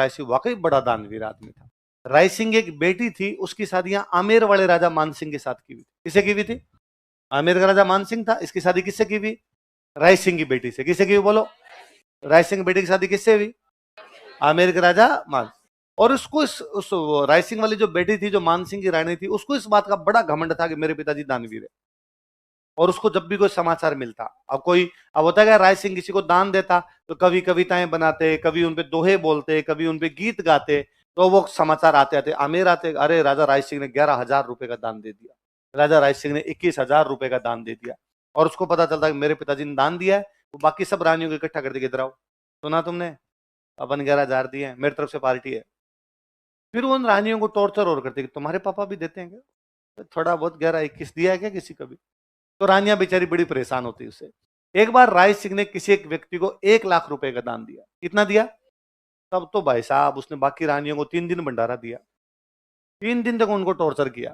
राय सिंह वाकई बड़ा दानवीर आदमी था। राय सिंह एक बेटी थी, उसकी शादियां आमेर वाले राजा मान सिंह के साथ की हुई थी। किसे की हुई थी? आमेर का राजा मान सिंह था, इसकी शादी किससे की हुई? राय सिंह की बेटी से। किससे की हुई बोलो? राय सिंह की बेटी की शादी किससे हुई? आमेर के राजा मान। और उसको उस राय सिंह वाली जो बेटी थी, जो मान सिंह की रानी थी, उसको इस बात का बड़ा घमंड था कि मेरे पिताजी दानवीर है। और उसको जब भी कोई समाचार मिलता, अब होता है राय सिंह किसी को दान देता तो कभी कविताएं बनाते, कभी उनपे दोहे बोलते, कभी उनपे गीत गाते, तो वो समाचार आते आते आमेर आते, अरे राजा राय सिंह ने 11,000 रुपए का दान दे दिया, राजा राय सिंह ने 21,000 रुपए का दान दे दिया। और उसको पता चलता कि मेरे पिताजी ने दान दिया है, वो बाकी सब रानियों को इकट्ठा कर दी, इधर आओ, सुना तुमने, अपन 11,000 दिए हैं, मेरी तरफ से पार्टी है। फिर उन रानियों को टॉर्चर और करते कि तुम्हारे पापा भी देते हैं क्या? तो थोड़ा बहुत 11-21 दिया है क्या किसी का भी? तो रानियां बेचारी बड़ी परेशान होती उससे। एक बार राय सिंह ने किसी एक व्यक्ति को 1,00,000 रुपए का दान दिया। कितना दिया? तब तो भाई साहब उसने बाकी रानियों को 3 दिन भंडारा दिया, 3 दिन तक उनको टॉर्चर किया।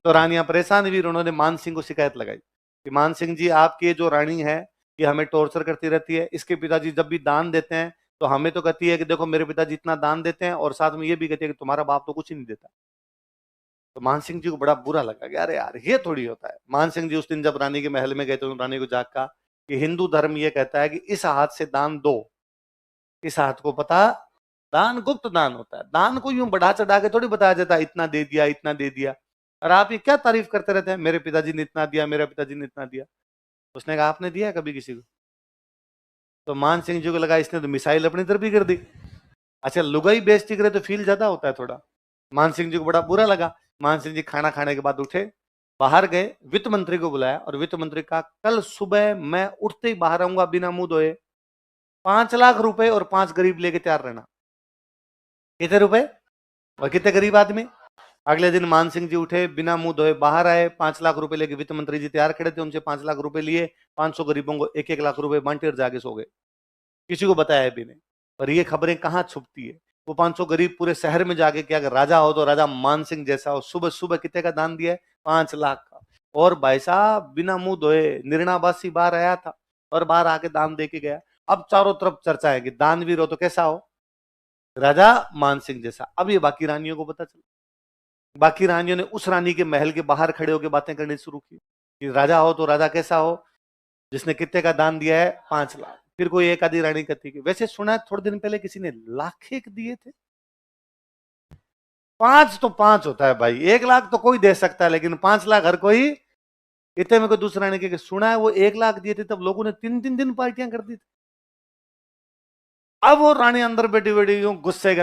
तो रानियां परेशान हुई, उन्होंने मान सिंह को शिकायत लगाई कि मान सिंह जी, आपकी ये जो रानी है ये हमें टॉर्चर करती रहती है, इसके पिताजी जब भी दान देते हैं तो हमें तो कहती है कि देखो मेरे पिताजी इतना दान देते हैं, और साथ में ये भी कहती है कि तुम्हारा बाप तो कुछ ही नहीं देता। तो मान सिंह जी को बड़ा बुरा लगा कि अरे यार ये थोड़ी होता है। मान सिंह जी उस दिन जब रानी के महल में गए तो रानी को जाग कहा कि हिंदू धर्म ये कहता है कि इस हाथ से दान दो, इस हाथ को पता, दान गुप्त दान होता है, दान को यूं बढ़ा चढ़ा के थोड़ी बताया जाता है इतना दे दिया इतना दे दिया। और आप ये क्या तारीफ करते रहते हैं, मेरे पिताजी ने इतना दिया, मेरे पिताजी ने इतना दिया। उसने कहा आपने दिया है कभी किसी को? तो मान सिंह जी को लगा इसने तो मिसाइल अपनी तरफ ही कर दी। अच्छा, लुगाई बेइज्जती करे तो फील ज्यादा होता है थोड़ा। मान सिंह जी को बड़ा बुरा लगा। मान सिंह जी खाना खाने के बाद उठे, बाहर गए, वित्त मंत्री को बुलाया और वित्त मंत्री कहा कल सुबह मैं उठते ही बाहर आऊंगा बिना मुंह धोए, 5,00,000 रुपए और 5 गरीब लेके तैयार रहना। कितने रुपए और कितने गरीब आदमी? अगले दिन मान सिंह जी उठे, बिना मुंह धोए बाहर आए, 5,00,000 रुपए लेके वित्त मंत्री जी तैयार खड़े थे, उनसे 5,00,000 रुपए लिए, 500 गरीबों को 1-1 लाख रुपए बांटे और जाके सो गए। किसी को बताया भी नहीं। पर ये खबरें कहाँ छुपती है? वो 500 गरीब पूरे शहर में जाके, क्या अगर राजा हो तो राजा मान सिंह जैसा हो, सुबह सुबह कितने का दान दिया है? 5,00,000 का। और भाई साहब बिना मुंह धोए निर्णावासी बाहर आया था और बाहर आके दान दे के गया। अब चारों तरफ चर्चा है कि दानवीर हो तो कैसा हो? राजा मान सिंह जैसा। अब ये बाकी रानियों को पता चला। बाकी रानियों ने उस रानी के महल के बाहर खड़े होकर बातें करनी शुरू की कि राजा हो तो राजा कैसा हो, जिसने कितने का दान दिया है? 5,00,000। फिर कोई एक आधी रानी कहती कि वैसे सुना है थोड़े दिन पहले किसी ने 1,00,000 दिए थे। 5 तो 5 होता है भाई, 1,00,000 तो कोई दे सकता है, लेकिन 5,00,000 हर कोई। इतने में कोई दूसरा रानी के सुना है वो 1,00,000 दिए थे, तब लोगों ने 3-3 दिन पार्टियां कर दी थी। अब वो रानी अंदर बैठी बैठी यूं गुस्से के अंदर